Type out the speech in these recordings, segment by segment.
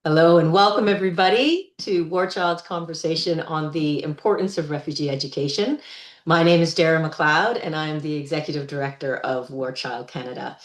Hello and welcome everybody to War Child's conversation on the importance of refugee education. My name is Dara McLeod and I'm the Executive Director of War Child Canada.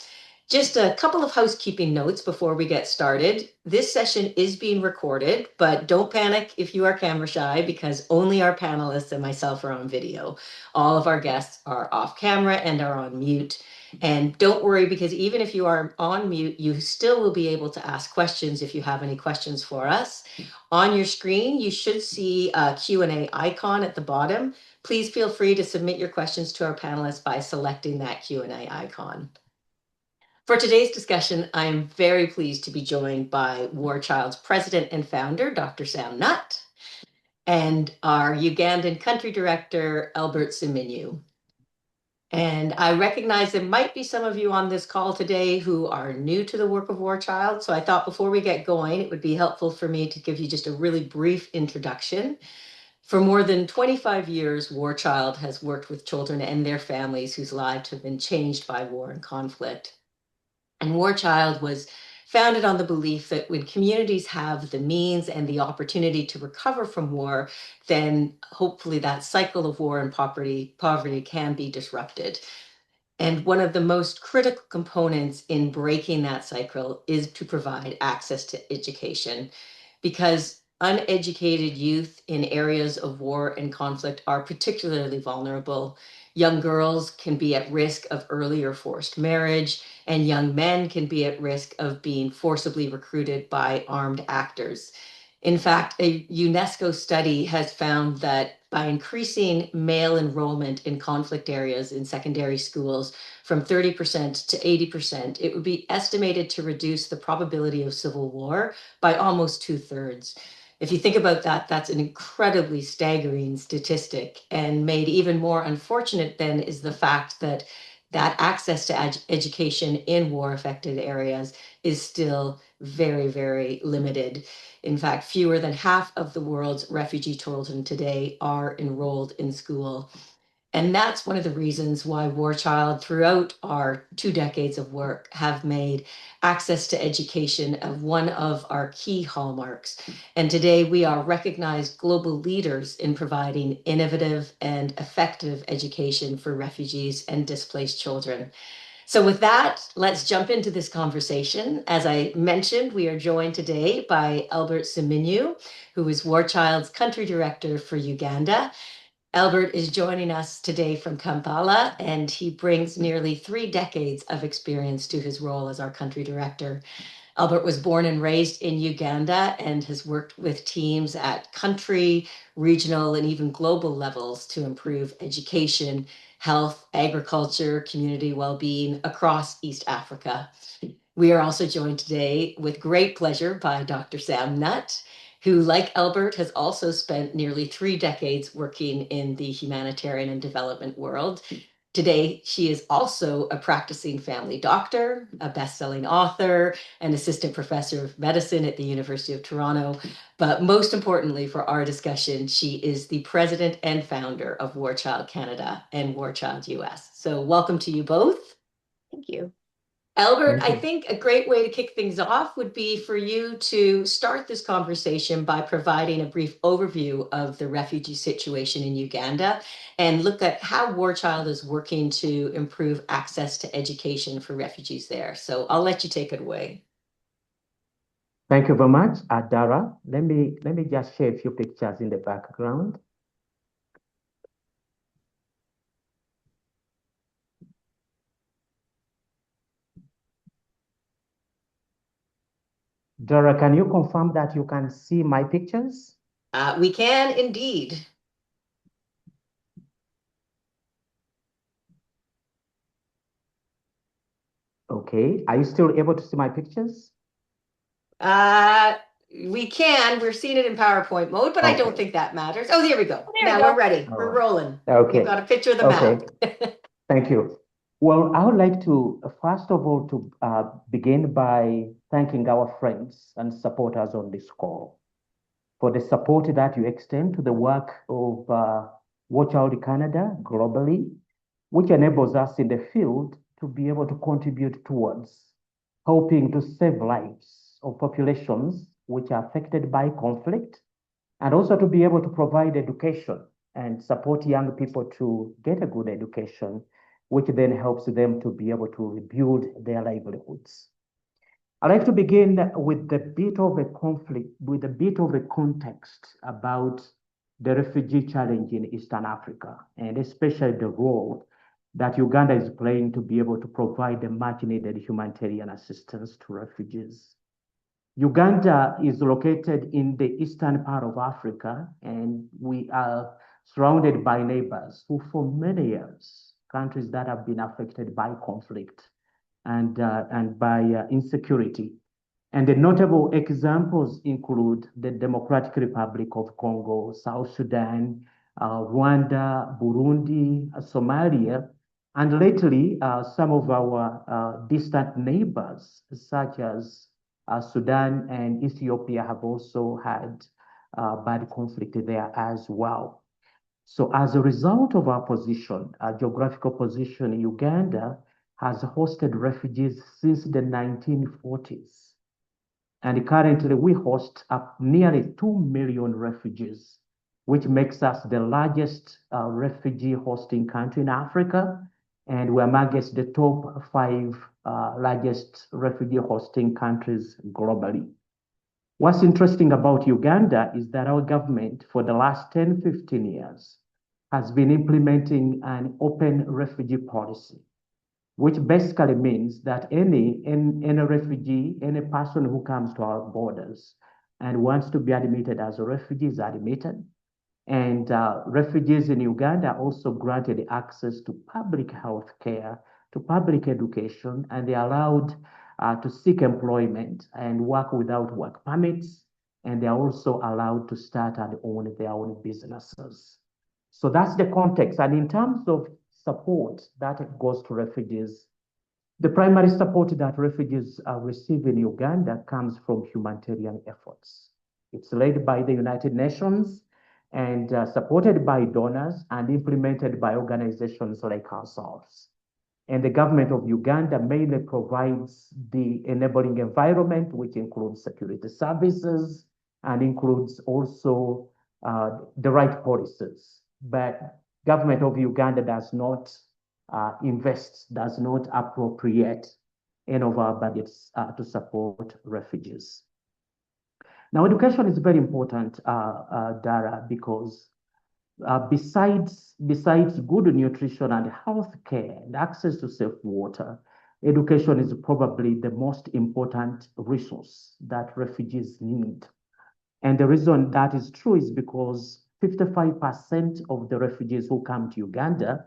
Just a couple of housekeeping notes before we get started. This session is being recorded, but don't panic if you are camera shy because only our panelists and myself are on video. All of our guests are off camera and are on mute. And don't worry because even if you are on mute, you still will be able to ask questions if you have any questions for us. On your screen, you should see a Q&A icon at the bottom. Please feel free to submit your questions to our panelists by selecting that Q&A icon. For today's discussion, I'm very pleased to be joined by War Child's president and founder, Dr. Sam Nutt, and our Ugandan country director, Albert Siminyu. And I recognize there might be some of you on this call today who are new to the work of War Child. So I thought before we get going, it would be helpful for me to give you just a really brief introduction. For more than 25 years, War Child has worked with children and their families whose lives have been changed by war and conflict. And War Child was founded on the belief that when communities have the means and the opportunity to recover from war, then hopefully that cycle of war and poverty can be disrupted. And one of the most critical components in breaking that cycle is to provide access to education, because uneducated youth in areas of war and conflict are particularly vulnerable. Young girls can be at risk of early or forced marriage, and young men can be at risk of being forcibly recruited by armed actors. In fact, a UNESCO study has found that by increasing male enrollment in conflict areas in secondary schools from 30% to 80%, it would be estimated to reduce the probability of civil war by almost 2/3. If you think about that, that's an incredibly staggering statistic. And made even more unfortunate then is the fact that access to education in war-affected areas is still very, very limited. In fact, fewer than half of the world's refugee children today are enrolled in school. And that's one of the reasons why War Child, throughout our 2 decades of work, have made access to education one of our key hallmarks. And today we are recognized global leaders in providing innovative and effective education for refugees and displaced children. So with that, let's jump into this conversation. As I mentioned, we are joined today by Albert Siminyu, who is War Child's country director for Uganda. Albert is joining us today from Kampala, and he brings nearly 3 decades of experience to his role as our country director. Albert was born and raised in Uganda and has worked with teams at country, regional, and even global levels to improve education, health, agriculture, community well-being across East Africa. We are also joined today with great pleasure by Dr. Sam Nutt, who, like Albert, has also spent nearly 3 decades working in the humanitarian and development world. Today, she is also a practicing family doctor, a best-selling author, an assistant professor of medicine at the University of Toronto. But most importantly for our discussion, she is the president and founder of War Child Canada and War Child US. So welcome to you both. Thank you. Albert, I think a great way to kick things off would be for you to start this conversation by providing a brief overview of the refugee situation in Uganda and look at how War Child is working to improve access to education for refugees there. So I'll let you take it away. Thank you very much, Dara. Let me just share a few pictures in the background. Dara, can you confirm that you can see my pictures? We can indeed. Okay. Are you still able to see my pictures? We can. We're seeing it in PowerPoint mode, but okay. I don't think that matters. Oh, there we go. Now we're ready. We're rolling. Okay. We've got a picture of the map. Thank you. Well, I would like to, first of all, to begin by thanking our friends and supporters on this call for the support that you extend to the work of War Child Canada globally, which enables us in the field to be able to contribute towards helping to save lives of populations which are affected by conflict, and also to be able to provide education and support young people to get a good education, which then helps them to be able to rebuild their livelihoods. I'd like to begin with a bit of a conflict, with a bit of a context about the refugee challenge in Eastern Africa, and especially the role that Uganda is playing to be able to provide the much needed humanitarian assistance to refugees. Uganda is located in the eastern part of Africa, and we are surrounded by neighbors who, for many years, countries that have been affected by conflict and by insecurity. And the notable examples include the Democratic Republic of Congo, South Sudan, Rwanda, Burundi, Somalia, and lately some of our distant neighbors, such as Sudan and Ethiopia, have also had bad conflict there as well. So as a result of our position, our geographical position, Uganda has hosted refugees since the 1940s. And currently we host nearly 2 million refugees, which makes us the largest refugee hosting country in Africa. And we're amongst the top 5 largest refugee hosting countries globally. What's interesting about Uganda is that our government for the last 10, 15 years has been implementing an open refugee policy, which basically means that any refugee, any person who comes to our borders and wants to be admitted as a refugee is admitted. And refugees in Uganda are also granted access to public health care, to public education, and they're allowed to seek employment and work without work permits. And they're also allowed to start and own their own businesses. So that's the context. And in terms of support that goes to refugees, the primary support that refugees receive in Uganda comes from humanitarian efforts. It's led by the United Nations and supported by donors and implemented by organizations like ourselves. And the government of Uganda mainly provides the enabling environment, which includes security services and includes also the right policies. But government of Uganda does not invest, does not appropriate any of our budgets to support refugees. Now, education is very important, Dara, because besides good nutrition and health care and access to safe water, education is probably the most important resource that refugees need. And the reason that is true is because 55% of the refugees who come to Uganda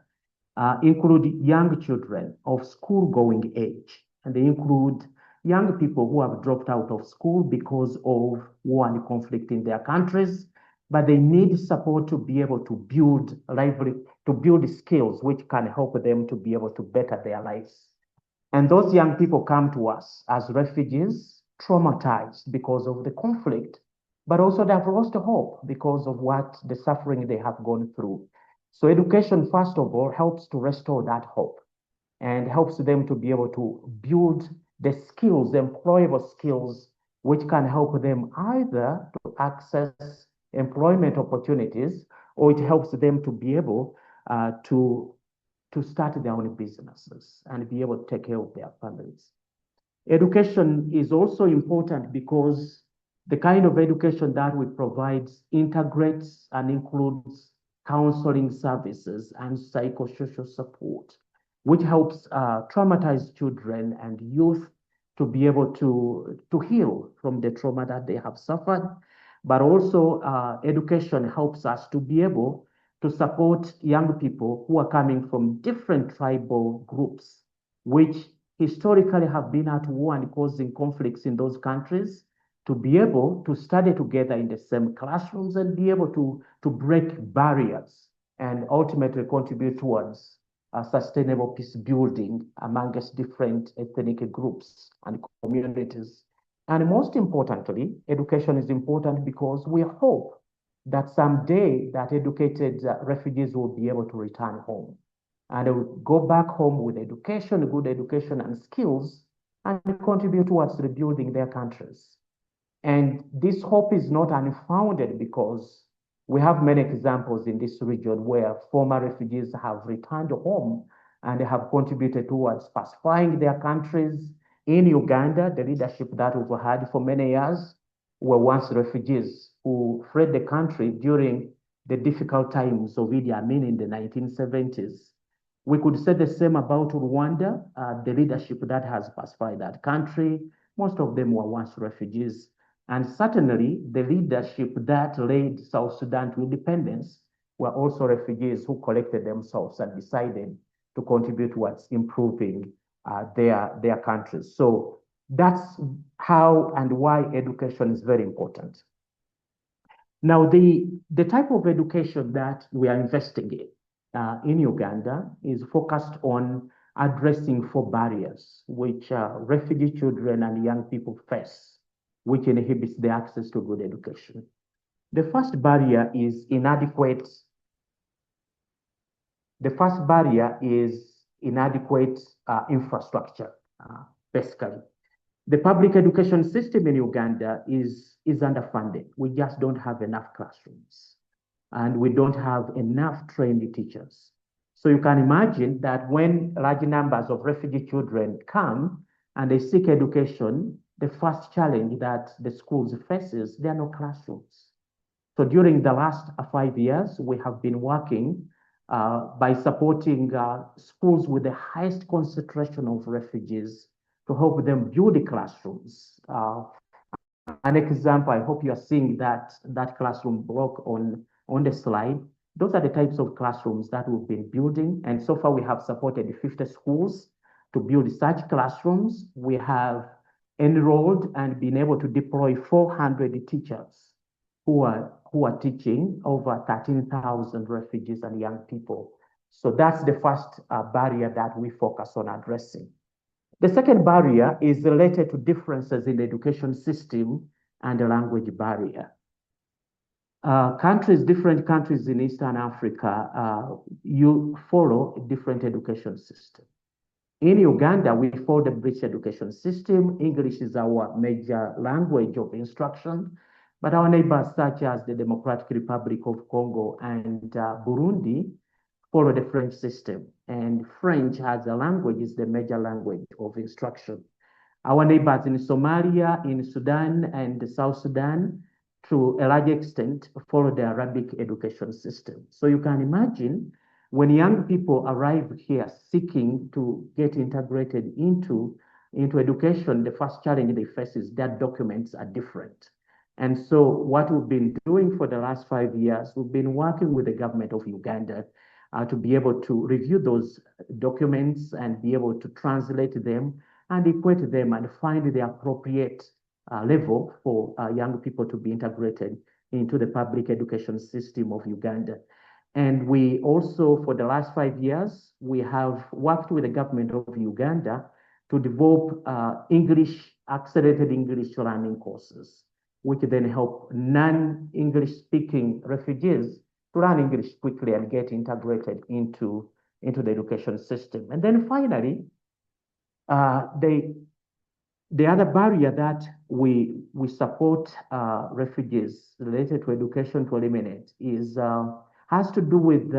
include young children of school-going age, and they include young people who have dropped out of school because of war and conflict in their countries, but they need support to be able to build skills which can help them to be able to better their lives. And those young people come to us as refugees, traumatized because of the conflict, but also they have lost hope because of what the suffering they have gone through. So education, first of all, helps to restore that hope and helps them to be able to build the skills, the employable skills, which can help them either to access employment opportunities, or it helps them to be able to start their own businesses and be able to take care of their families. Education is also important because the kind of education that we provide integrates and includes counseling services and psychosocial support, which helps traumatized children and youth to be able to heal from the trauma that they have suffered. But also education helps us to be able to support young people who are coming from different tribal groups, which historically have been at war and causing conflicts in those countries, to be able to study together in the same classrooms and be able to break barriers and ultimately contribute towards sustainable peace building amongst different ethnic groups and communities. And most importantly, education is important because we hope that someday that educated refugees will be able to return home and they will go back home with education, good education and skills, and contribute towards rebuilding their countries. And this hope is not unfounded because we have many examples in this region where former refugees have returned home and have contributed towards pacifying their countries. In Uganda, the leadership that we've had for many years were once refugees who fled the country during the difficult times of Idi Amin in the 1970s. We could say the same about Rwanda, the leadership that has pacified that country. Most of them were once refugees. And certainly, the leadership that led South Sudan to independence were also refugees who collected themselves and decided to contribute towards improving their countries. So that's how and why education is very important. Now, the type of education that we are investing in Uganda is focused on addressing four barriers which refugee children and young people face, which inhibits the access to good education. The first barrier is inadequate. The first barrier is inadequate infrastructure, basically. The public education system in Uganda is underfunded. We just don't have enough classrooms and we don't have enough trained teachers. So you can imagine that when large numbers of refugee children come and they seek education, the first challenge that the schools faces, there are no classrooms. So during the last 5 years, we have been working by supporting schools with the highest concentration of refugees to help them build the classrooms. An example, I hope you are seeing that classroom block on the slide. Those are the types of classrooms that we've been building. And so far we have supported 50 schools to build such classrooms. We have enrolled and been able to deploy 400 teachers who are teaching over 13,000 refugees and young people. So that's the first barrier that we focus on addressing. The second barrier is related to differences in the education system and the language barrier. Different countries in Eastern Africa, you follow a different education system. In Uganda, we follow the British education system. English is our major language of instruction, but our neighbors such as the Democratic Republic of Congo and Burundi follow the French system. And French as a language is the major language of instruction. Our neighbors in Somalia, in Sudan, and South Sudan, to a large extent, follow the Arabic education system. So you can imagine when young people arrive here seeking to get integrated into education, the first challenge they face is that documents are different. And so what we've been doing for the last 5 years, we've been working with the government of Uganda to be able to review those documents and be able to translate them and equate them and find the appropriate level for young people to be integrated into the public education system of Uganda. And we also, for the last 5 years, we have worked with the government of Uganda to develop accelerated English learning courses, which then help non-English speaking refugees to learn English quickly and get integrated into the education system. And then finally, the other barrier that we support refugees related to education to eliminate has to do with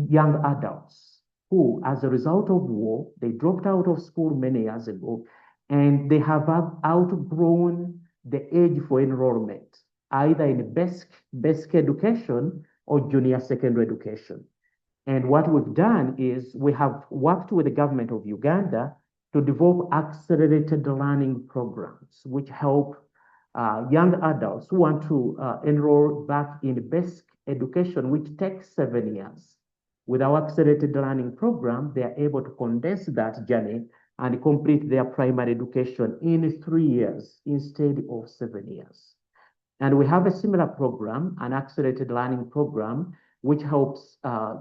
young adults who, as a result of war, they dropped out of school many years ago, and they have outgrown the age for enrollment, either in basic education or junior secondary education. And what we've done is we have worked with the government of Uganda to develop accelerated learning programs, which help young adults who want to enroll back in basic education, which takes 7 years. With our accelerated learning program, they are able to condense that journey and complete their primary education in 3 years instead of 7 years. And we have a similar program, an accelerated learning program, which helps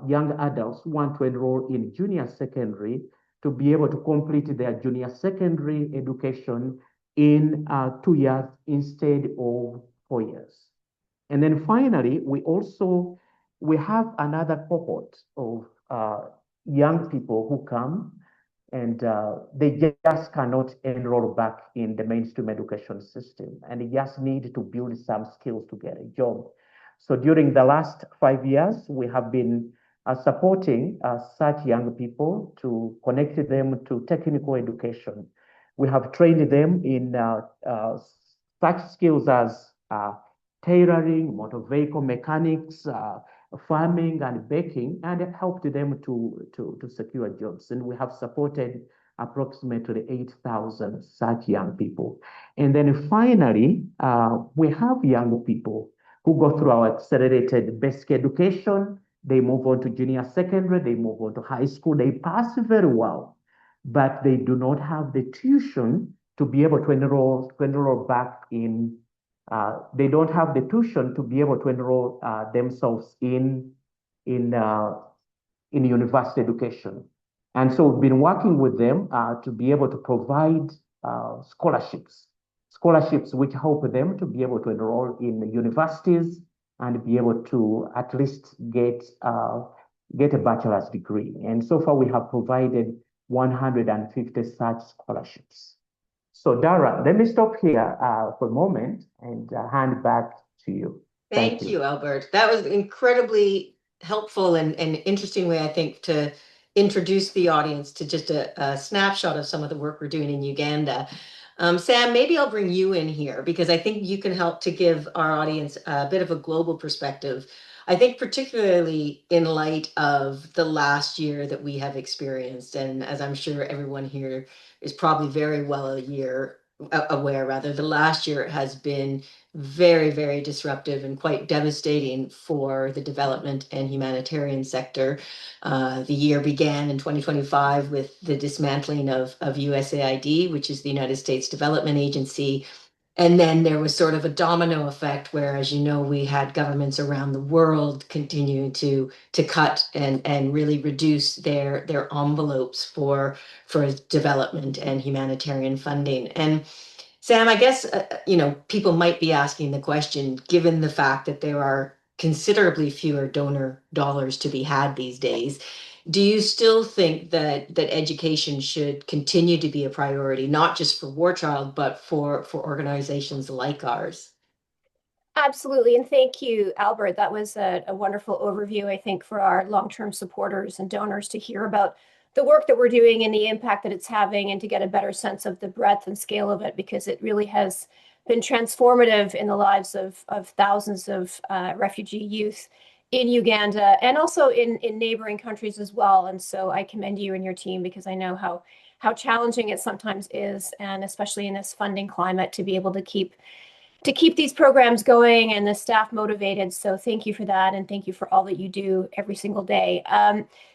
young adults who want to enroll in junior secondary to be able to complete their junior secondary education in 2 years instead of 4 years. And then finally, we have another cohort of young people who come and they just cannot enroll back in the mainstream education system, and they just need to build some skills to get a job. So during the last 5 years, we have been supporting such young people to connect them to technical education. We have trained them in such skills as tailoring, motor vehicle mechanics, farming and baking, and it helped them to secure jobs. And we have supported approximately 8,000 such young people. And then finally, we have young people who go through our accelerated basic education. They move on to junior secondary, they move on to high school, they pass very well, but they do not have the tuition to be able to enroll back in they don't have the tuition to be able to enroll themselves in uh, in university education. And so we've been working with them to be able to provide scholarships which help them to be able to enroll in universities and be able to at least get a bachelor's degree. And so far we have provided 150 such scholarships. So Dara, let me stop here for a moment and hand back to you. Thank Thank you. you, Albert. That was incredibly helpful and interesting way, I think, to introduce the audience to just a snapshot of some of the work we're doing in Uganda. Sam, maybe I'll bring you in here because I think you can help to give our audience a bit of a global perspective. I think particularly in light of the last year that we have experienced, and as I'm sure everyone here is probably very well aware, rather, the last year has been very, very disruptive and quite devastating for the development and humanitarian sector. The year began in 2025 with the dismantling of USAID, which is the United States Development Agency. And then there was sort of a domino effect where, as you know, we had governments around the world continuing to cut and really reduce their envelopes for development and humanitarian funding. And Sam, I guess, people might be asking the question, given the fact that there are considerably fewer donor dollars to be had these days, do you still think that education should continue to be a priority, not just for War Child, but for organizations like ours? Absolutely. And thank you, Albert. That was a wonderful overview, I think, for our long-term supporters and donors to hear about the work that we're doing and the impact that it's having and to get a better sense of the breadth and scale of it, because it really has been transformative in the lives of thousands of refugee youth in Uganda and also in neighboring countries as well. And so I commend you and your team because I know how challenging it sometimes is, and especially in this funding climate, to be able to keep these programs going and the staff motivated. So thank you for that. And thank you for all that you do every single day.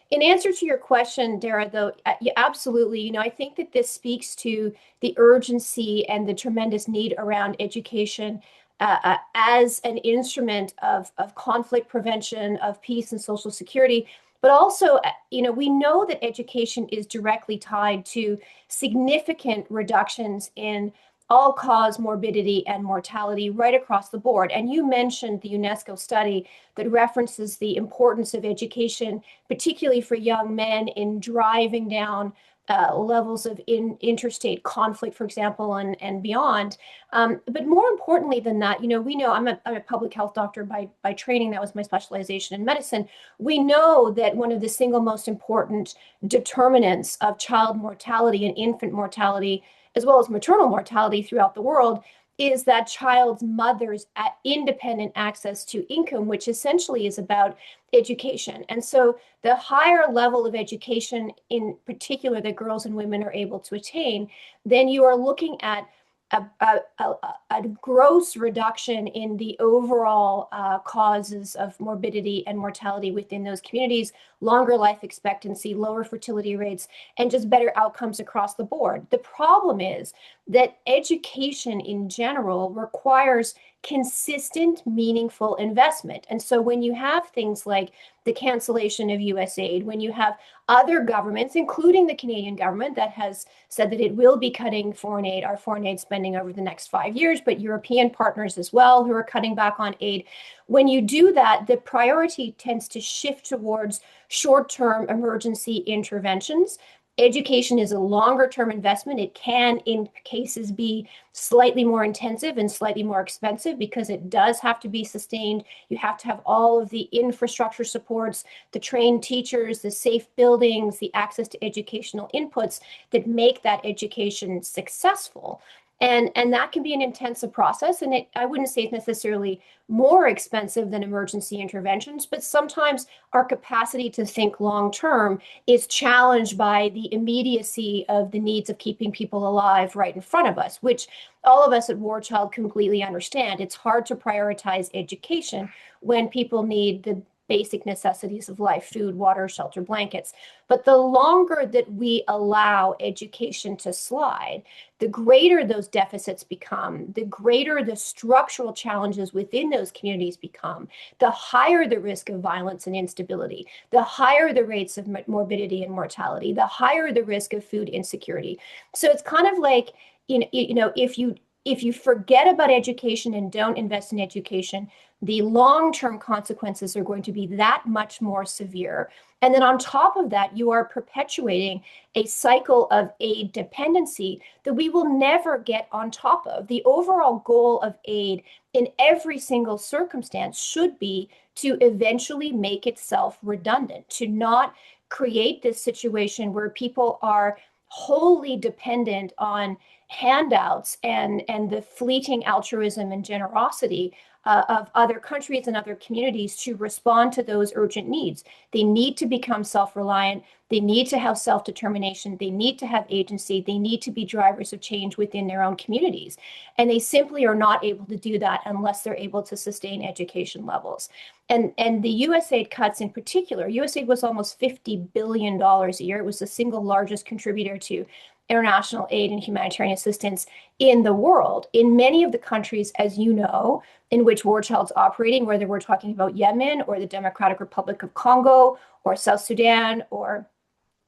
In answer to your question, Dara, though, yeah, absolutely. I think that this speaks to the urgency and the tremendous need around education as an instrument of conflict prevention, of peace and social security. But also, we know that education is directly tied to significant reductions in all-cause morbidity and mortality right across the board. And you mentioned the UNESCO study that references the importance of education, particularly for young men, in driving down levels of interstate conflict, for example, and beyond. But more importantly than that, we know I'm a public health doctor by training. That was my specialization in medicine. We know that one of the single most important determinants of child mortality and infant mortality, as well as maternal mortality throughout the world, is that child's mother's independent access to income, which essentially is about education. And so the higher level of education, in particular, that girls and women are able to attain, then you are looking at a gross reduction in the overall causes of morbidity and mortality within those communities, longer life expectancy, lower fertility rates, and just better outcomes across the board. The problem is that education in general requires consistent, meaningful investment. And so when you have things like the cancellation of USAID, when you have other governments, including the Canadian government, that has said that it will be cutting our foreign aid spending over the next 5 years, but European partners as well who are cutting back on aid. When you do that, the priority tends to shift towards short-term emergency interventions. Education is a longer term investment. It can, in cases, be slightly more intensive and slightly more expensive because it does have to be sustained. You have to have all of the infrastructure supports, the trained teachers, the safe buildings, the access to educational inputs that make that education successful. And that can be an intensive process. And I wouldn't say it's necessarily more expensive than emergency interventions, but sometimes our capacity to think long term is challenged by the immediacy of the needs of keeping people alive right in front of us, which all of us at War Child completely understand. It's hard to prioritize education when people need the basic necessities of life: food, water, shelter, blankets. But the longer that we allow education to slide, the greater those deficits become, the greater the structural challenges within those communities become, the higher the risk of violence and instability, the higher the rates of morbidity and mortality, the higher the risk of food insecurity. So it's kind of like, if you forget about education and don't invest in education, the long-term consequences are going to be that much more severe. And then on top of that, you are perpetuating a cycle of aid dependency that we will never get on top of. The overall goal of aid in every single circumstance should be to eventually make itself redundant, to not create this situation where people are wholly dependent on handouts and the fleeting altruism and generosity of other countries and other communities to respond to those urgent needs. They need to become self-reliant. They need to have self-determination. They need to have agency. They need to be drivers of change within their own communities. And they simply are not able to do that unless they're able to sustain education levels. And the USAID cuts in particular, USAID was almost $50 billion a year. It was the single largest contributor to international aid and humanitarian assistance in the world. In many of the countries, as you know, in which War Child's operating, whether we're talking about Yemen or the Democratic Republic of Congo or South Sudan or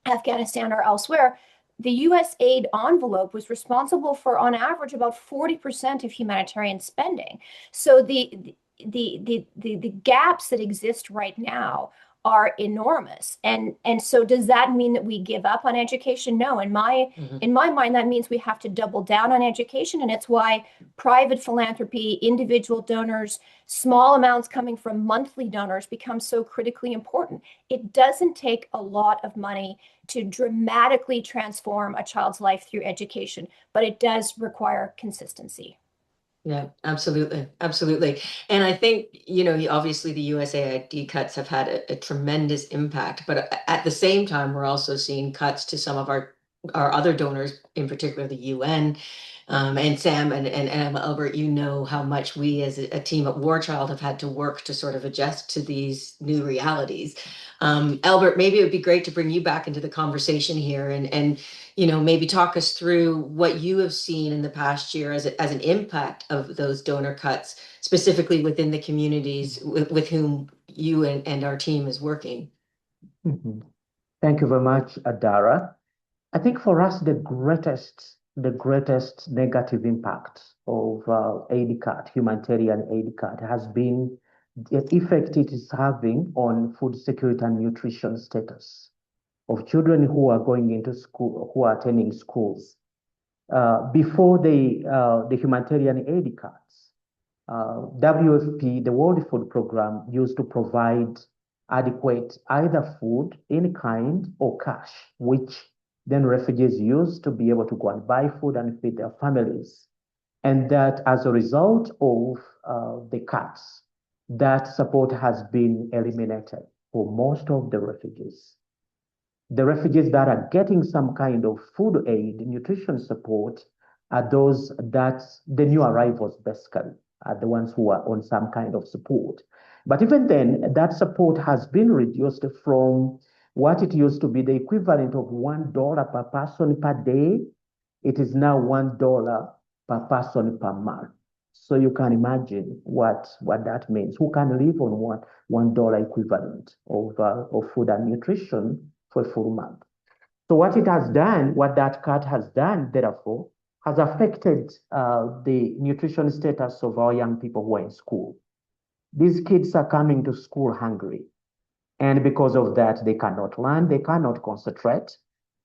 Afghanistan or elsewhere, the US aid envelope was responsible for, on average, about 40% of humanitarian spending. So the gaps that exist right now are enormous. And so does that mean that we give up on education? No, in my mind, that means we have to double down on education. And it's why private philanthropy, individual donors, small amounts coming from monthly donors become so critically important. It doesn't take a lot of money to dramatically transform a child's life through education, but it does require consistency. Yeah, absolutely. Absolutely. And I think, obviously the USAID cuts have had a tremendous impact, but at the same time, we're also seeing cuts to some of our other donors, in particular the UN. And Sam and Albert, you know how much we as a team at War Child have had to work to sort of adjust to these new realities. Albert, maybe it would be great to bring you back into the conversation here and maybe talk us through what you have seen in the past year as an impact of those donor cuts, specifically within the communities with whom you and our team is working. Mhm. Thank you very much, Adara. I think for us, the greatest negative impact of aid cut, humanitarian aid cut, has been the effect it is having on food security and nutrition status of children who are going into school, who are attending schools. Before the humanitarian aid cuts, WFP, the World Food Program, used to provide adequate either food in kind or cash, which then refugees used to be able to go and buy food and feed their families. And that as a result of the cuts, that support has been eliminated for most of the refugees. The refugees that are getting some kind of food aid, nutrition support, are those that the new arrivals basically are the ones who are on some kind of support. But even then, that support has been reduced from what it used to be the equivalent of $1 per person per day. It is now $1 per person per month. So you can imagine what that means. Who can live on $1 equivalent of food and nutrition for a full month? So what it has done, what that cut has done, therefore, has affected the nutrition status of our young people who are in school. These kids are coming to school hungry. And because of that, they cannot learn, they cannot concentrate.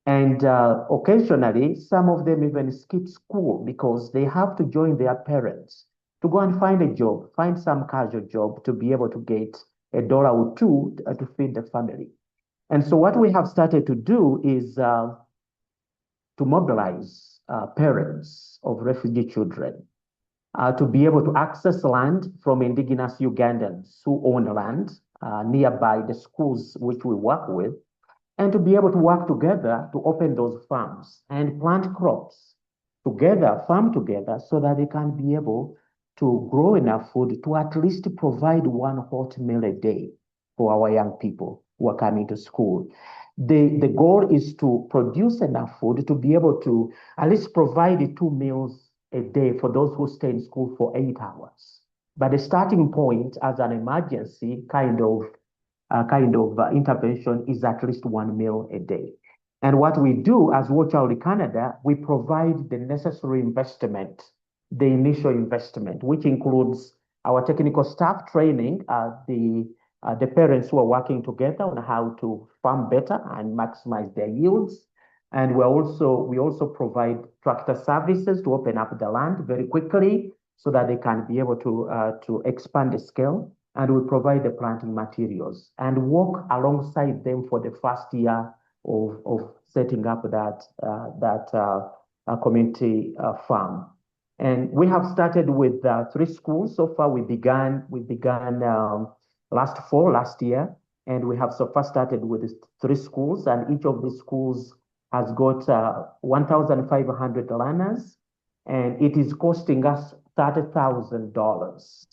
And occasionally, some of them even skip school because they have to join their parents to go and find a job, find some casual job to be able to get a dollar or two to feed the family. And so what we have started to do is to mobilize parents of refugee children to be able to access land from indigenous Ugandans who own land nearby the schools which we work with, and to be able to work together to open those farms and plant crops together, farm together, so that they can be able to grow enough food to at least provide one hot meal a day for our young people who are coming to school. The goal is to produce enough food to be able to at least provide 2 meals a day for those who stay in school for 8 hours. But the starting point as an emergency intervention is at least 1 meal a day. And what we do as Watch Out Canada, we provide the necessary investment, the initial investment, which includes our technical staff training, the parents who are working together on how to farm better and maximize their yields. And we also provide tractor services to open up the land very quickly so that they can be able to expand the scale, and we provide the planting materials and work alongside them for the first year of setting up that community farm. And we have started with 3 schools so far. We began last year, and we have so far started with 3 schools, and each of these schools has got 1,500 learners, and it is costing us $30,000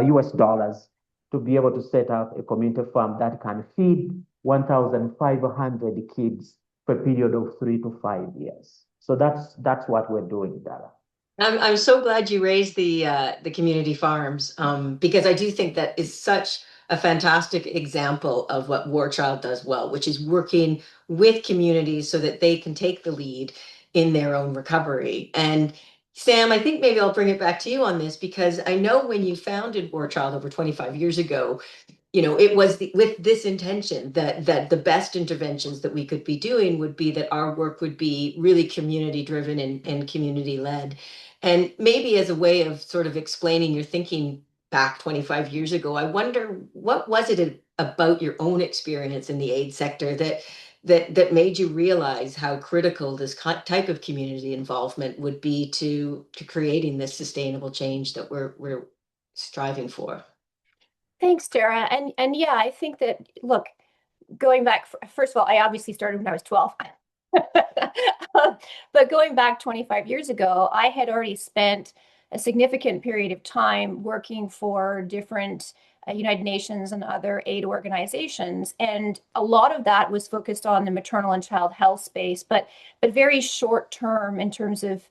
US dollars to be able to set up a community farm that can feed 1,500 kids for a period of 3 to 5 years. So that's what we're doing, Dara. I'm so glad you raised the community farms, because I do think that is such a fantastic example of what War Child does well, which is working with communities so that they can take the lead in their own recovery. And Sam, I think maybe I'll bring it back to you on this, because I know when you founded War Child over 25 years ago, it was with this intention that the best interventions that we could be doing would be that our work would be really community driven and community led. And maybe as a way of sort of explaining your thinking back 25 years ago, I wonder what was it about your own experience in the aid sector that made you realize how critical this type of community involvement would be to creating this sustainable change that we're striving for. Thanks, Dara. And yeah, I think that, look, going back, first of all, I obviously started when I was 12. But going back 25 years ago, I had already spent a significant period of time working for different United Nations and other aid organizations. And a lot of that was focused on the maternal and child health space, but very short term in terms of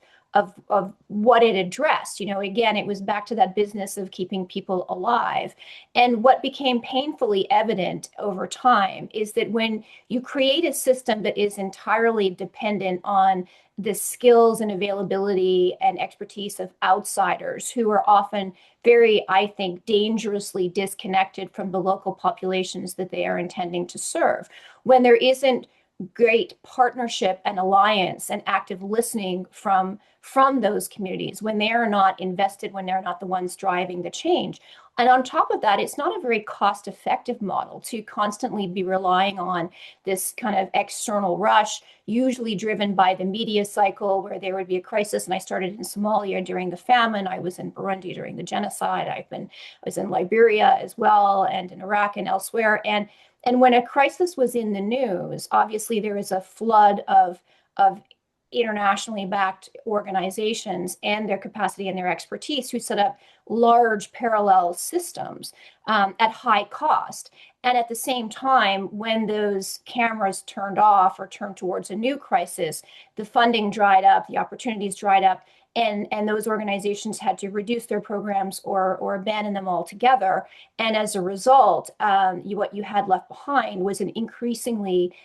what it addressed. Again, it was back to that business of keeping people alive. And what became painfully evident over time is that when you create a system that is entirely dependent on the skills and availability and expertise of outsiders who are often very, I think, dangerously disconnected from the local populations that they are intending to serve, when there isn't great partnership and alliance and active listening from those communities, when they are not invested, when they're not the ones driving the change. And on top of that, it's not a very cost-effective model to constantly be relying on this kind of external rush, usually driven by the media cycle where there would be a crisis. And I started in Somalia during the famine. I was in Burundi during the genocide. I was in Liberia as well, and in Iraq and elsewhere. And when a crisis was in the news, obviously there was a flood of internationally backed organizations and their capacity and their expertise who set up large parallel systems at high cost. And at the same time, when those cameras turned off or turned towards a new crisis, the funding dried up, the opportunities dried up, and those organizations had to reduce their programs or abandon them altogether. And as a result, what you had left behind was an increasingly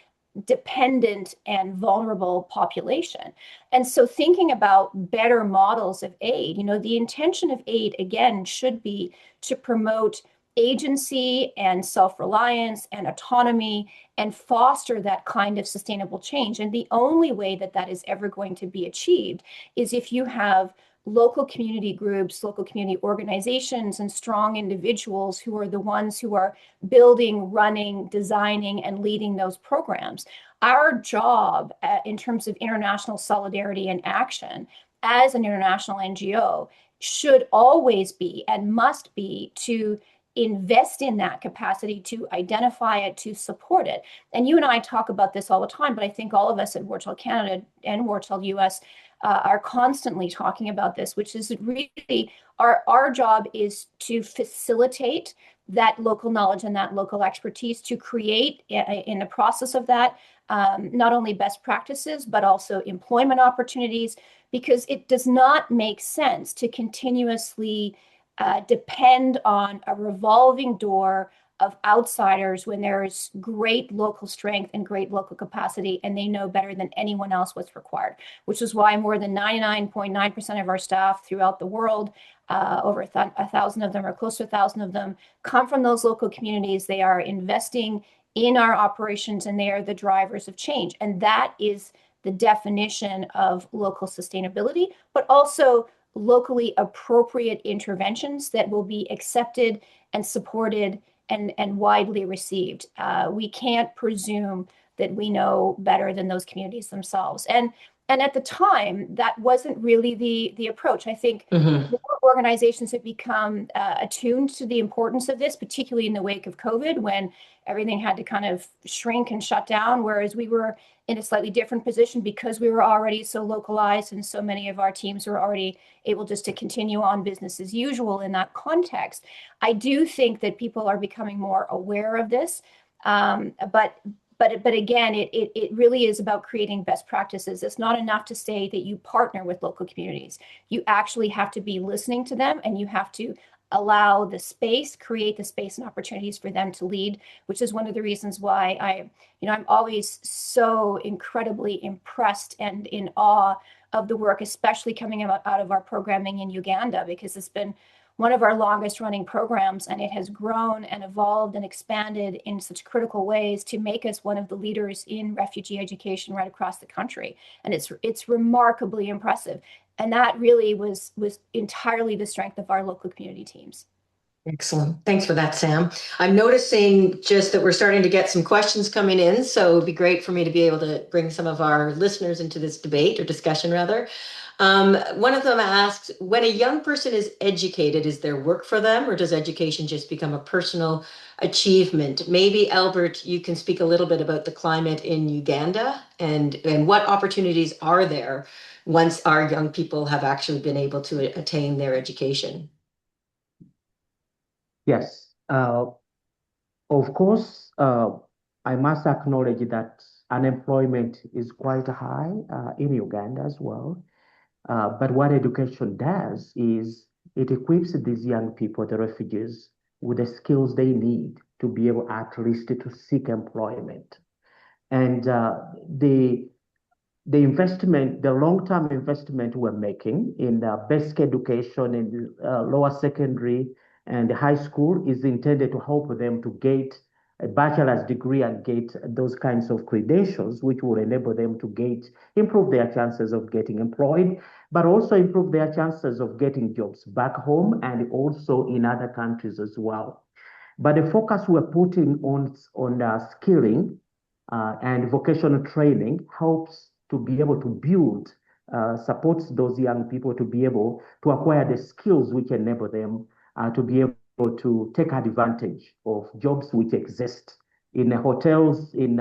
dependent and vulnerable population. And so thinking about better models of aid, the intention of aid, again, should be to promote agency and self-reliance and autonomy and foster that kind of sustainable change. And the only way that that is ever going to be achieved is if you have local community groups, local community organizations, and strong individuals who are the ones who are building, running, designing, and leading those programs. Our job in terms of international solidarity and action as an international NGO should always be and must be to invest in that capacity, to identify it, to support it. And you and I talk about this all the time, but I think all of us at War Child Canada and War Child US are constantly talking about this, which is really our job is to facilitate that local knowledge and that local expertise, to create in the process of that not only best practices, but also employment opportunities, because it does not make sense to continuously depend on a revolving door of outsiders when there's great local strength and great local capacity, and they know better than anyone else what's required, which is why more than 99.9% of our staff throughout the world, over 1,000 of them or close to 1,000 of them, come from those local communities. They are investing in our operations, and they are the drivers of change. And that is the definition of local sustainability, but also locally appropriate interventions that will be accepted and supported and widely received. We can't presume that we know better than those communities themselves. And at the time, that wasn't really the approach. I think more organizations have become attuned to the importance of this, particularly in the wake of COVID, when everything had to kind of shrink and shut down, whereas we were in a slightly different position because we were already so localized and so many of our teams were already able just to continue on business as usual in that context. I do think that people are becoming more aware of this, but again, it really is about creating best practices. It's not enough to say that you partner with local communities. You actually have to be listening to them, and you have to allow the space, create the space and opportunities for them to lead, which is one of the reasons why I'm always so incredibly impressed and in awe of the work, especially coming out of our programming in Uganda, because it's been one of our longest running programs, and it has grown and evolved and expanded in such critical ways to make us one of the leaders in refugee education right across the country. And it's remarkably impressive. And that really was entirely the strength of our local community teams. Excellent. Thanks for that, Sam. I'm noticing just that we're starting to get some questions coming in, so it'd be great for me to be able to bring some of our listeners into this debate or discussion rather. One of them asks, when a young person is educated, is there work for them, or does education just become a personal achievement? Maybe, Albert, you can speak a little bit about the climate in Uganda and what opportunities are there once our young people have actually been able to attain their education. Yes, of course, I must acknowledge that unemployment is quite high in Uganda as well. But what education does is it equips these young people, the refugees, with the skills they need to be able at least to seek employment. And the investment, the long-term investment we're making in basic education in lower secondary and high school is intended to help them to get a bachelor's degree and get those kinds of credentials, which will enable them to improve their chances of getting employed, but also improve their chances of getting jobs back home and also in other countries as well. But the focus we're putting on skilling and vocational training helps to be able to build, supports those young people to be able to acquire the skills which enable them to be able to take advantage of jobs which exist in the hotels, in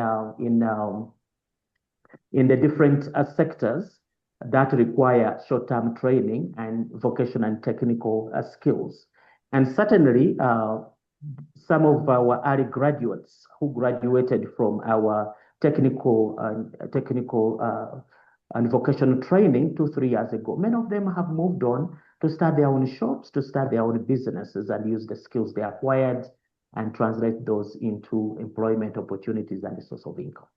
the different sectors that require short-term training and vocational and technical skills. And certainly, some of our early graduates who graduated from our technical and vocational training 2-3 years ago, many of them have moved on to start their own shops, to start their own businesses, and use the skills they acquired and translate those into employment opportunities and a source of income.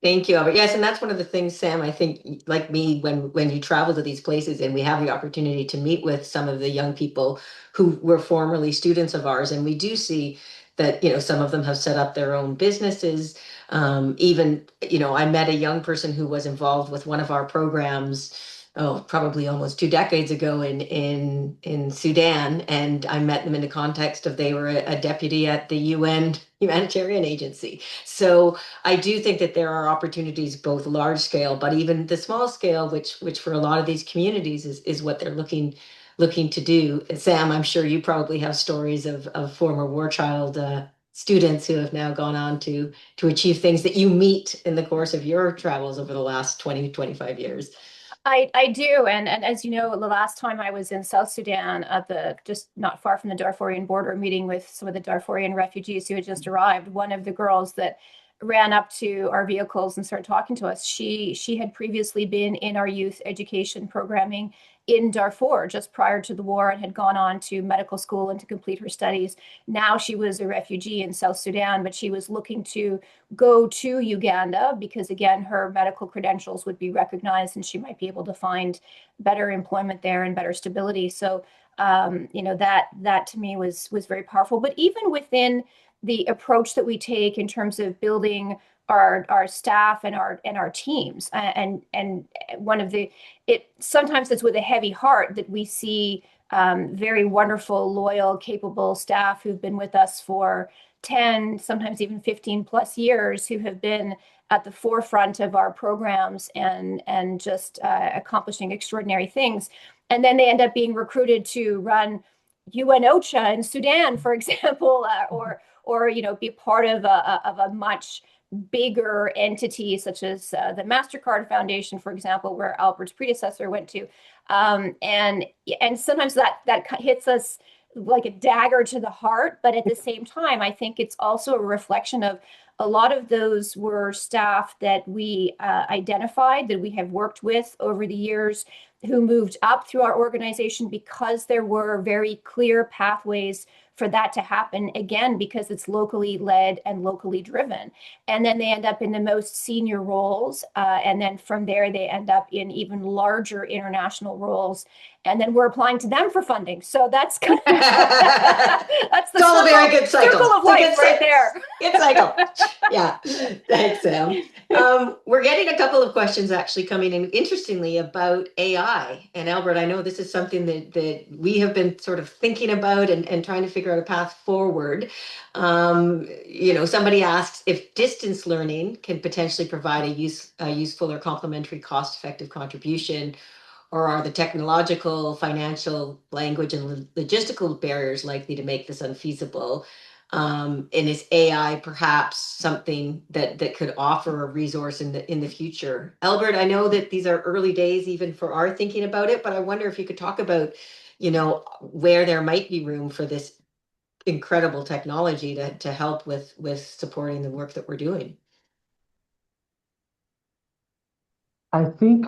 Thank you, Albert. Yes, and that's one of the things, Sam, I think, like me, when you travel to these places and we have the opportunity to meet with some of the young people who were formerly students of ours, and we do see that, some of them have set up their own businesses. Even, I met a young person who was involved with one of our programs, oh, probably almost 2 decades ago in Sudan, and I met them in the context of they were a deputy at the UN humanitarian agency. So I do think that there are opportunities both large scale, but even the small scale, which for a lot of these communities is what they're looking to do. Sam, I'm sure you probably have stories of former war child students who have now gone on to achieve things that you meet in the course of your travels over the last 20-25 years. I do, and as you know, the last time I was in South Sudan at the just not far from the Darfurian border, meeting with some of the Darfurian refugees who had just arrived, one of the girls that ran up to our vehicles and started talking to us, she had previously been in our youth education programming in Darfur just prior to the war and had gone on to medical school and to complete her studies. Now she was a refugee in South Sudan, but she was looking to go to Uganda because, again, her medical credentials would be recognized and she might be able to find better employment there and better stability. So, that to me was very powerful. But even within the approach that we take in terms of building our staff and our teams, and one of the it sometimes it's with a heavy heart that we see very wonderful, loyal, capable staff who've been with us for 10, sometimes even 15 plus years, who have been at the forefront of our programs and just accomplishing extraordinary things. And then they end up being recruited to run UN OCHA in Sudan, for example, or be part of a much bigger entity such as the MasterCard Foundation, for example, where Albert's predecessor went to. And sometimes that hits us like a dagger to the heart, but at the same time, I think it's also a reflection of a lot of those were staff that we identified, that we have worked with over the years, who moved up through our organization because there were very clear pathways for that to happen, again, because it's locally led and locally driven. And then they end up in the most senior roles. And then from there, they end up in even larger international roles. And then we're applying to them for funding. So that's kind of that's the all a very good cycle. Circle of life right there. Good cycle. Yeah. Thanks, Sam. We're getting a couple of questions actually coming in, interestingly, about AI. And Albert, I know this is something that we have been sort of thinking about and trying to figure out a path forward. Somebody asks if distance learning can potentially provide a useful or complementary cost-effective contribution, or are the technological, financial, language, and logistical barriers likely to make this unfeasible? And is AI perhaps something that could offer a resource in the future? Albert, I know that these are early days even for our thinking about it, but I wonder if you could talk about, where there might be room for this incredible technology to help with supporting the work that we're doing. I think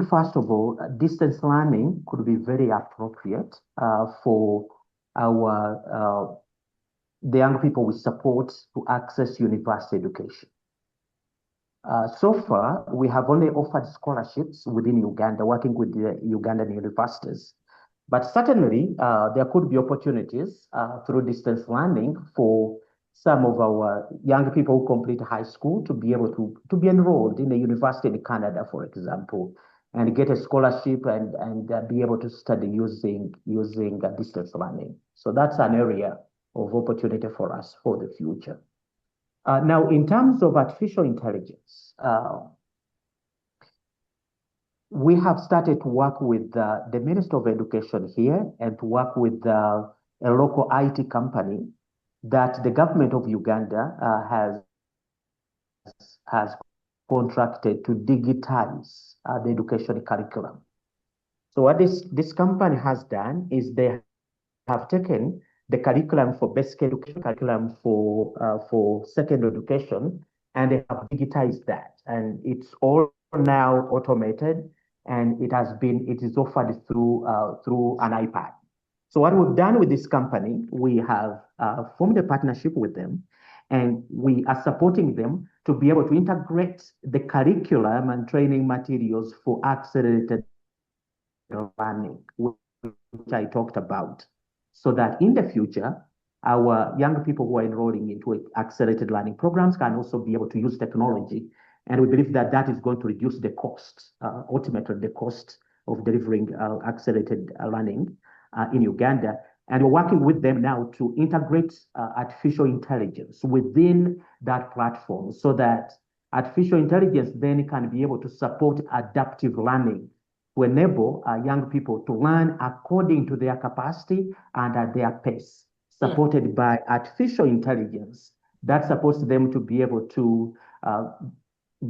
first of all, distance learning could be very appropriate for our the young people we support to access university education. So far, we have only offered scholarships within Uganda, working with the Ugandan universities. But certainly, there could be opportunities through distance learning for some of our young people who complete high school to be able to be enrolled in a university in Canada, for example, and get a scholarship and be able to study using distance learning. So that's an area of opportunity for us for the future. Now, in terms of artificial intelligence, we have started to work with the Minister of Education here and to work with a local IT company that the government of Uganda has contracted to digitize the education curriculum. So what this company has done is they have taken the curriculum for basic education, curriculum for secondary education, and they have digitized that. And it's all now automated, and it is offered through an iPad. So what we've done with this company, we have formed a partnership with them, And we are supporting them to be able to integrate the curriculum and training materials for accelerated learning, which I talked about, so that in the future, our young people who are enrolling into accelerated learning programs can also be able to use technology. And we believe that that is going to reduce the cost, ultimately the cost of delivering accelerated learning in Uganda. And we're working with them now to integrate artificial intelligence within that platform so that artificial intelligence then can be able to support adaptive learning to enable young people to learn according to their capacity and at their pace, supported by artificial intelligence that supports them to be able to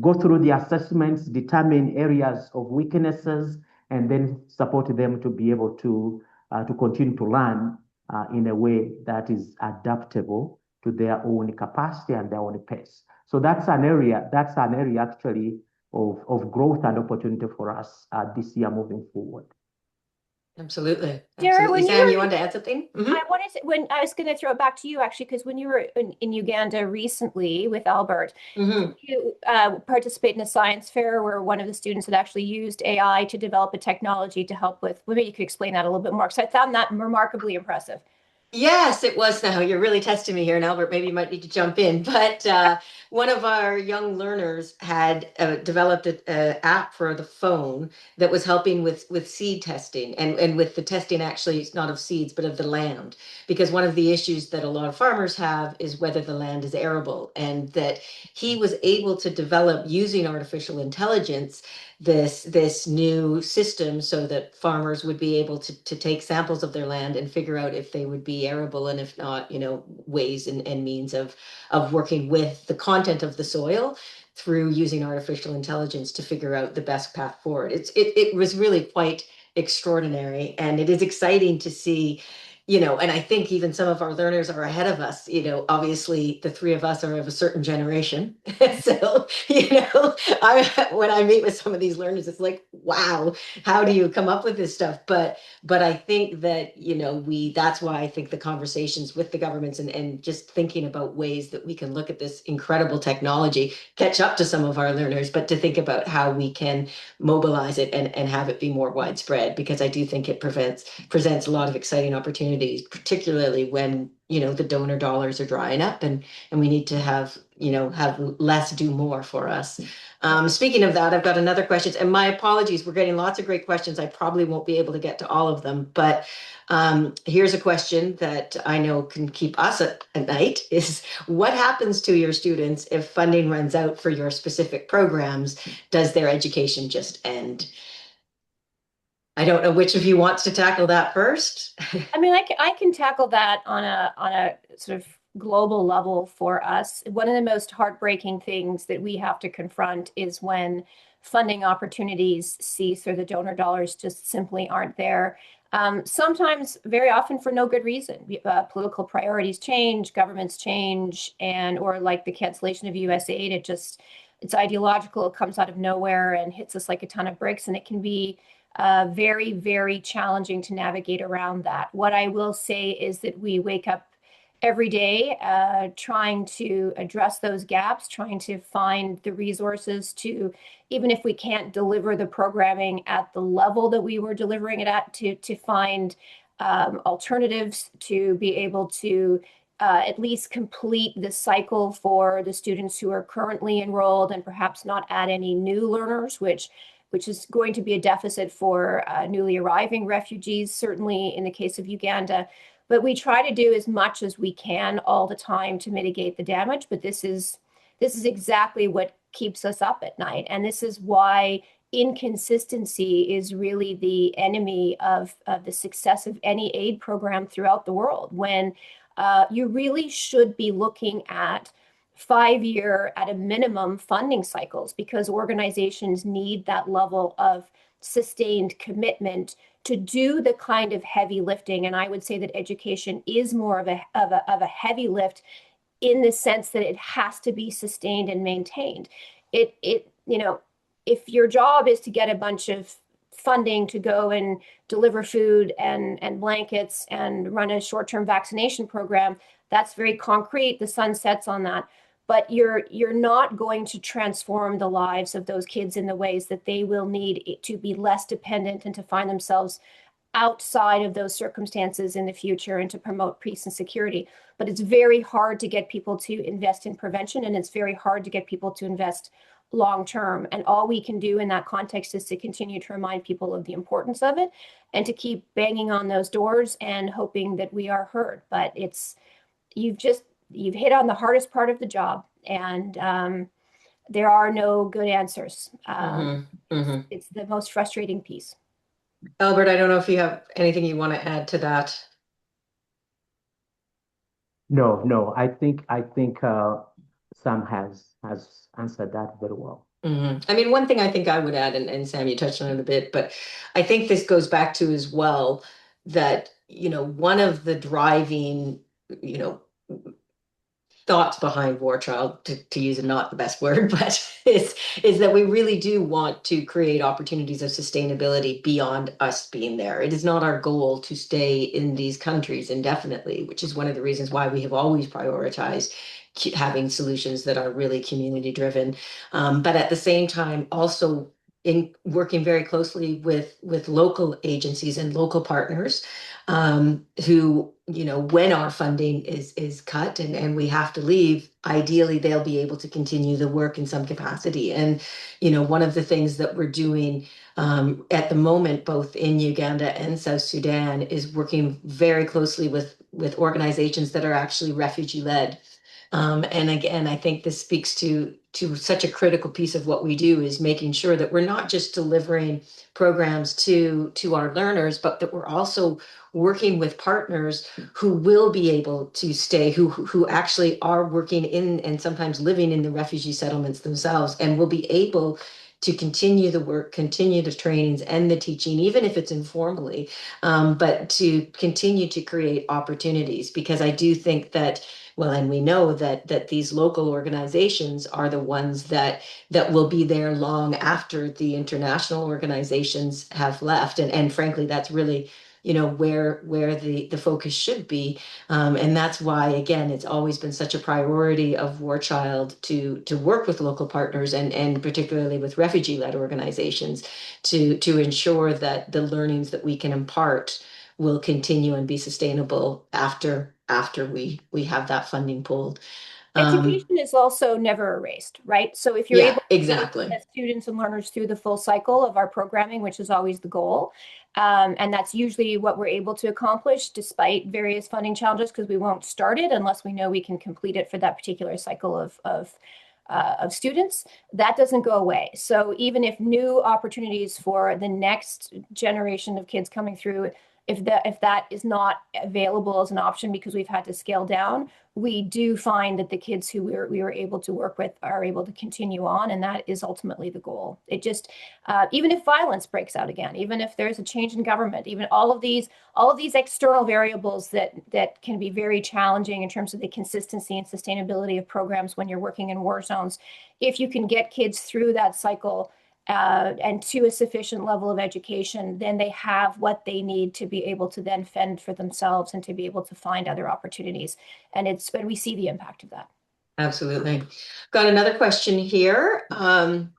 go through the assessments, determine areas of weaknesses, and then support them to be able to continue to learn in a way that is adaptable to their own capacity and their own pace. So that's an area actually of growth and opportunity for us this year moving forward. Absolutely. Dara, Absolutely. when you Sam, were you want to add something? I wanted to, when I was going to throw it back to you actually, because when you were in Uganda recently with Albert, you participate in a science fair where one of the students had actually used AI to develop a technology to help with, maybe you could explain that a little bit more, because I found that remarkably impressive. Yes, it was. Now you're really testing me here, and Albert, maybe you might need to jump in. But one of our young learners had developed an app for the phone that was helping with seed testing and with the testing actually it's not of seeds but of the land, because one of the issues that a lot of farmers have is whether the land is arable, and that he was able to develop using artificial intelligence this new system so that farmers would be able to take samples of their land and figure out if they would be arable, and if not, ways and means of working with the content of the soil through using artificial intelligence to figure out the best path forward. It was really quite extraordinary, and it is exciting to see. And I think even some of our learners are ahead of us. Obviously the three of us are of a certain generation. So, when I meet with some of these learners, it's like, wow, how do you come up with this stuff? But I think that, that's why I think the conversations with the governments and just thinking about ways that we can look at this incredible technology, catch up to some of our learners, but to think about how we can mobilize it and have it be more widespread, because I do think it presents a lot of exciting opportunities, particularly when the donor dollars are drying up, and we need to have less do more for us. Speaking of that, I've got another question, and my apologies, we're getting lots of great questions. I probably won't be able to get to all of them, but here's a question that I know can keep us at night is, what happens to your students if funding runs out for your specific programs? Does their education just end? I don't know which of you wants to tackle that first. I mean, I can tackle that on a sort of global level for us. One of the most heartbreaking things that we have to confront is when funding opportunities cease or the donor dollars just simply aren't there. Sometimes, very often, for no good reason. Political priorities change, governments change, or like the cancellation of USAID, it's ideological. It comes out of nowhere and hits us like a ton of bricks, and it can be very, very challenging to navigate around that. What I will say is that we wake up every day trying to address those gaps, trying to find the resources to, even if we can't deliver the programming at the level that we were delivering it at, to find alternatives to be able to at least complete the cycle for the students who are currently enrolled, and perhaps not add any new learners, which is going to be a deficit for newly arriving refugees, certainly in the case of Uganda. But we try to do as much as we can all the time to mitigate the damage. But this is exactly what keeps us up at night. And this is why inconsistency is really the enemy of the success of any aid program throughout the world. When you really should be looking at 5-year at a minimum funding cycles, because organizations need that level of sustained commitment to do the kind of heavy lifting. And I would say that education is more of a heavy lift, in the sense that it has to be sustained and maintained. If your job is to get a bunch of funding to go and deliver food and blankets and run a short-term vaccination program. That's very concrete. The sun sets on that. But you're not going to transform the lives of those kids in the ways that they will need to be less dependent and to find themselves outside of those circumstances in the future and to promote peace and security. But it's very hard to get people to invest in prevention, and it's very hard to get people to invest long term. And all we can do in that context is to continue to remind people of the importance of it and to keep banging on those doors and hoping that we are heard. But you've hit on the hardest part of the job, and there are no good answers. It's the most frustrating piece. Albert, I don't know if you have anything you want to add to that. No, I think Sam has answered that very well. I mean, one thing I think I would add, and Sam, you touched on it a bit, but I think this goes back to as well that, one of the driving, thoughts behind War Child, to use not the best word, but is that we really do want to create opportunities of sustainability beyond us being there. It is not our goal to stay in these countries indefinitely, which is one of the reasons why we have always prioritized having solutions that are really community driven. But at the same time, also in working very closely with local agencies and local partners who, when our funding is cut and we have to leave, ideally they'll be able to continue the work in some capacity. And, one of the things that we're doing at the moment, both in Uganda and South Sudan, is working very closely with organizations that are actually refugee led. And again, I think this speaks to such a critical piece of what we do, is making sure that we're not just delivering programs to our learners, but that we're also working with partners who will be able to stay, who actually are working in and sometimes living in the refugee settlements themselves, and will be able to continue the work, continue the trainings and the teaching, even if it's informally, but to continue to create opportunities. Because I do think that, well, and we know that these local organizations are the ones that will be there long after the international organizations have left. And frankly, that's really, where the focus should be. And that's why, again, it's always been such a priority of War Child to work with local partners and particularly with refugee-led organizations to ensure that the learnings that we can impart will continue and be sustainable after we have that funding pulled. Education is also never erased, right? So if you're Yeah, able to exactly. get students and learners through the full cycle of our programming, which is always the goal, and that's usually what we're able to accomplish despite various funding challenges, because we won't start it unless we know we can complete it for that particular cycle of students. That doesn't go away. So even if new opportunities for the next generation of kids coming through, if that is not available as an option because we've had to scale down, we do find that the kids who we were able to work with are able to continue on, and that is ultimately the goal. It just, even if violence breaks out again, even if there's a change in government, even all of these external variables that can be very challenging in terms of the consistency and sustainability of programs when you're working in war zones, if you can get kids through that cycle and to a sufficient level of education, then they have what they need to be able to then fend for themselves and to be able to find other opportunities. And we see the impact of that. Absolutely. Got another question here. And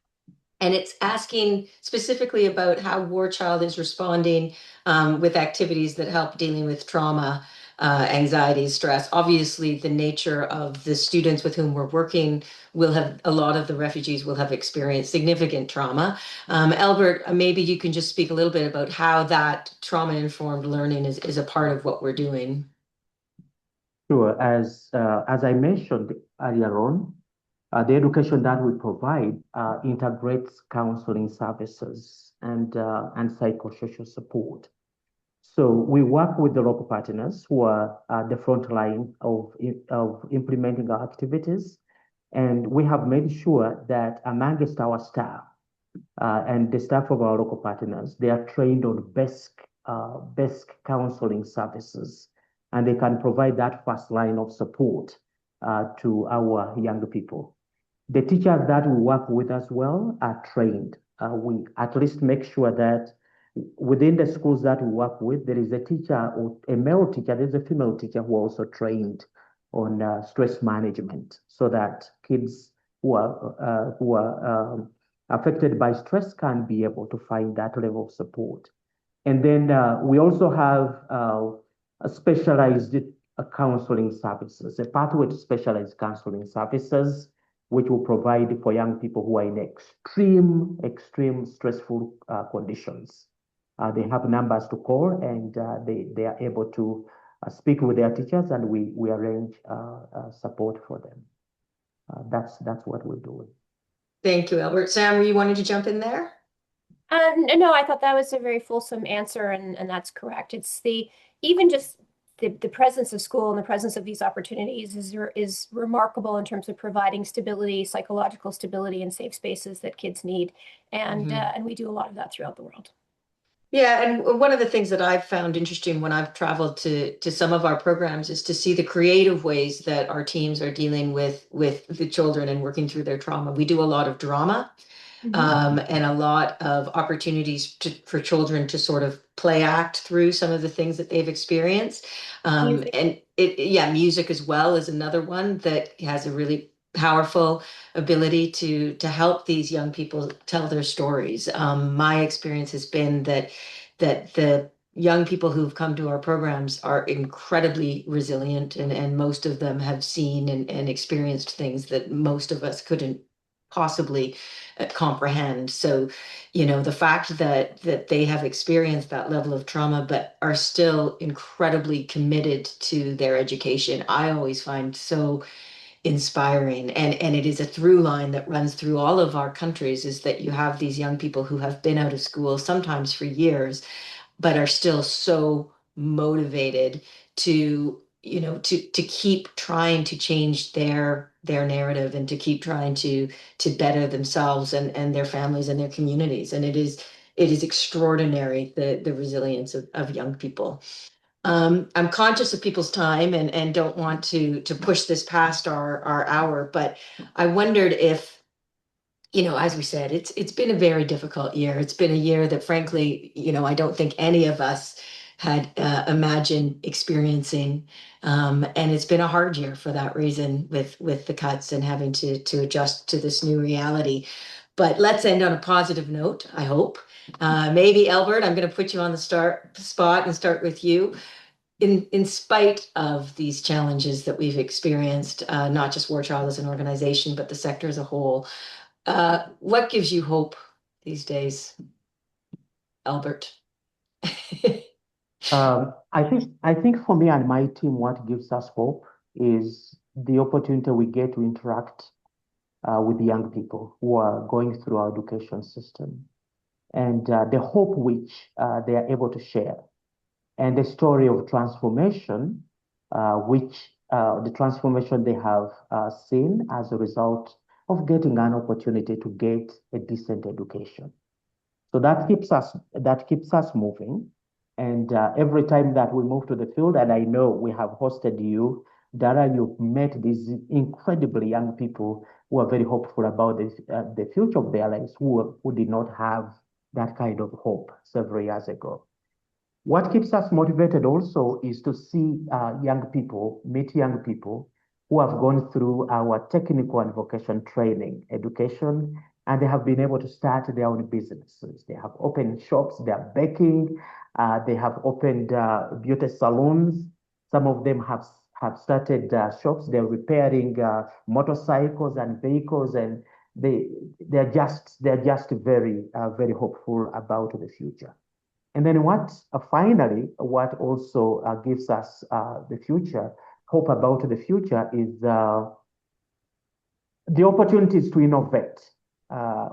it's asking specifically about how War Child is responding with activities that help dealing with trauma, anxiety, stress. Obviously, the nature of the students with whom we're working a lot of the refugees will have experienced significant trauma. Albert, maybe you can just speak a little bit about how that trauma-informed learning is a part of what we're doing. Sure. As I mentioned earlier on, the education that we provide integrates counseling services and psychosocial support. So we work with the local partners who are at the front line of implementing our activities. And we have made sure that amongst our staff and the staff of our local partners, they are trained on best counseling services, and they can provide that first line of support to our young people. The teachers that we work with as well are trained. We at least make sure that within the schools that we work with, there is a teacher or a male teacher, there's a female teacher who are also trained on stress management so that kids who are affected by stress can be able to find that level of support. And then we also have a specialized counseling services, a pathway to specialized counseling services, which will provide for young people who are in extreme stressful conditions. They have numbers to call, and they are able to speak with their teachers, and we arrange support for them. That's what we're doing. Thank you, Albert. Sam, you wanted to jump in there? No, I thought that was a very fulsome answer, and that's correct. It's even just the presence of school and the presence of these opportunities is remarkable in terms of providing stability, psychological stability, and safe spaces that kids need, and we do a lot of that throughout the world. Yeah, and one of the things that I've found interesting when I've traveled to some of our programs is to see the creative ways that our teams are dealing with the children and working through their trauma. We do a lot of drama, and a lot of opportunities for children to sort of play act through some of the things that they've experienced. Music. And music as well is another one that has a really powerful ability to help these young people tell their stories. My experience has been that the young people who've come to our programs are incredibly resilient, and most of them have seen and experienced things that most of us couldn't possibly comprehend. So, the fact that they have experienced that level of trauma but are still incredibly committed to their education, I always find so inspiring. And it is a through line that runs through all of our countries, is that you have these young people who have been out of school sometimes for years but are still so motivated to to keep trying to change their narrative and to keep trying to better themselves and their families and their communities. And it is extraordinary, the resilience of young people. I'm conscious of people's time and don't want to push this past our hour, but I wondered if, as we said, it's been a very difficult year. It's been a year that, frankly, I don't think any of us had imagined experiencing, and it's been a hard year for that reason, with the cuts and having to adjust to this new reality. But let's end on a positive note, I hope. Maybe, Albert, I'm going to put you on the spot and start with you. In spite of these challenges that we've experienced, not just War Child as an organization, but the sector as a whole, what gives you hope these days, Albert? I think for me and my team, what gives us hope is the opportunity we get to interact with young people who are going through our education system, and the hope which they are able to share, and the story of transformation, which the transformation they have seen as a result of getting an opportunity to get a decent education. So that keeps us moving. And every time that we move to the field, and I know we have hosted you, Dara, you've met these incredibly young people who are very hopeful about the future of their lives, who did not have that kind of hope several years ago. What keeps us motivated also is to see meet young people who have gone through our technical and vocation training education, and they have been able to start their own businesses. They have opened shops, they are baking, they have opened beauty salons. Some of them have started shops, they're repairing motorcycles and vehicles, and they're just very hopeful about the future. And then what also gives us hope about the future is the opportunities to innovate.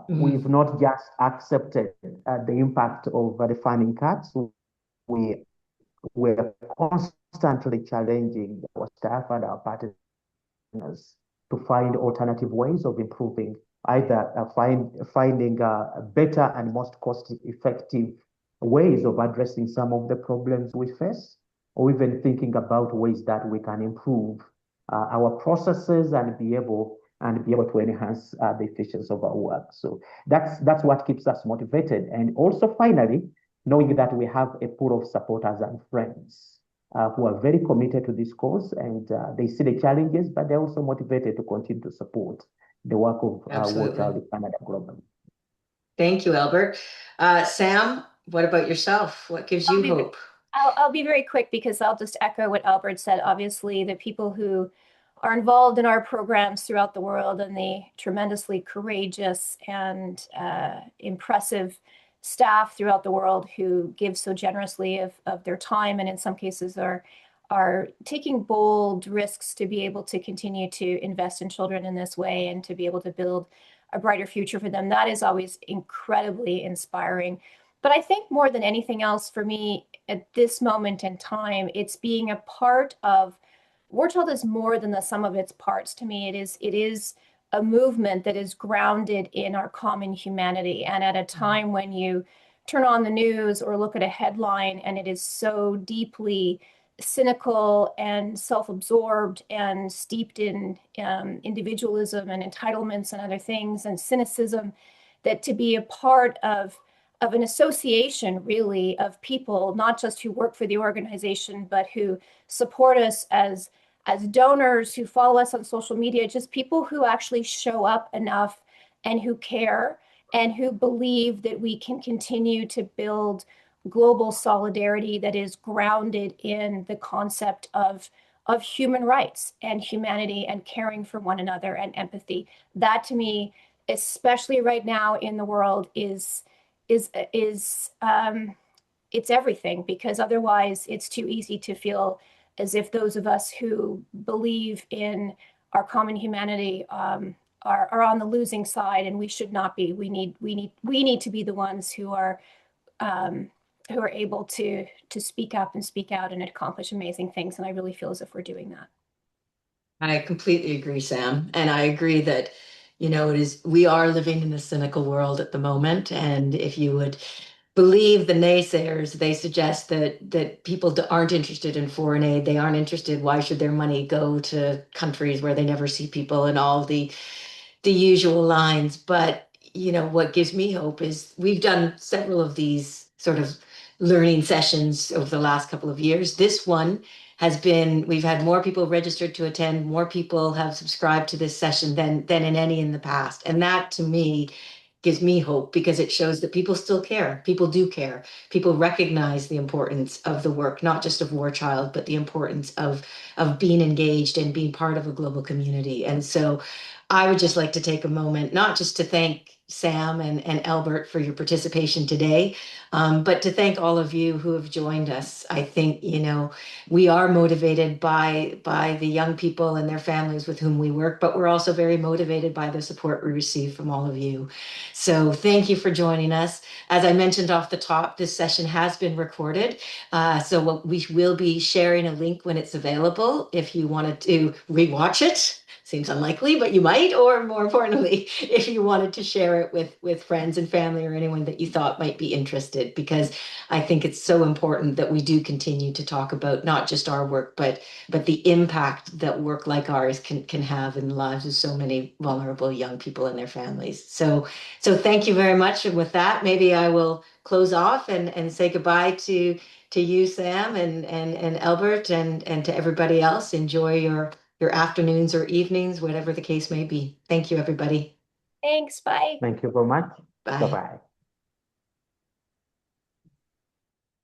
We've not just accepted the impact of the funding cuts. We're constantly challenging our staff and our partners to find alternative ways of improving, either finding better and most cost-effective ways of addressing some of the problems we face, or even thinking about ways that we can improve our processes and be able to enhance the efficiency of our work. So that's what keeps us motivated. And also, finally, knowing that we have a pool of supporters and friends who are very committed to this cause, and they see the challenges, but they're also motivated to continue to support the work of War Absolutely. Child Canada globally. Thank you, Albert. Sam, what about yourself? What gives I'll you be hope? I'll be very quick because I'll just echo what Albert said. Obviously, the people who are involved in our programs throughout the world and the tremendously courageous and impressive staff throughout the world who give so generously of their time and in some cases are taking bold risks to be able to continue to invest in children in this way and to be able to build a brighter future for them. That is always incredibly inspiring. But I think more than anything else for me at this moment in time, it's being a part of War Child is more than the sum of its parts to me. It is a movement that is grounded in our common humanity. And at a time when you turn on the news or look at a headline and it is so deeply cynical and self-absorbed and steeped in individualism and entitlements and other things and cynicism, that to be a part of an association really of people, not just who work for the organization, but who support us as donors, who follow us on social media, just people who actually show up enough and who care and who believe that we can continue to build global solidarity that is grounded in the concept of human rights and humanity and caring for one another and empathy. That to me, especially right now in the world, is it's everything, because otherwise it's too easy to feel as if those of us who believe in our common humanity are on the losing side, and we should not be. We need to be the ones um, who are able to speak up and speak out and accomplish amazing things. And I really feel as if we're doing that. I completely agree, Sam. And I agree that, we are living in a cynical world at the moment. And if you would believe the naysayers, they suggest that people aren't interested in foreign aid. They aren't interested. Why should their money go to countries where they never see people and all the usual lines? But, what gives me hope is we've done several of these sort of learning sessions over the last couple of years. This one we've had more people registered to attend, more people have subscribed to this session than in any in the past. And that to me gives me hope because it shows that people still care. People do care. People recognize the importance of the work, not just of War Child, but the importance of being engaged and being part of a global community. And so I would just like to take a moment, not just to thank Sam and Albert for your participation today, but to thank all of you who have joined us. I think, we are motivated by the young people and their families with whom we work, but we're also very motivated by the support we receive from all of you. So thank you for joining us. As I mentioned off the top, this session has been recorded. So we will be sharing a link when it's available if you wanted to rewatch it. Seems unlikely, but you might, or more importantly, if you wanted to share it with friends and family or anyone that you thought might be interested, because I think it's so important that we do continue to talk about not just our work, but the impact that work like ours can have in the lives of so many vulnerable young people and their families. So thank you very much. And with that, maybe I will close off and say goodbye to you, Sam, and Albert, and to everybody else. Enjoy your afternoons or evenings, whatever the case may be. Thank you, everybody. Thanks. Bye. Thank you very much. Bye. Bye-bye.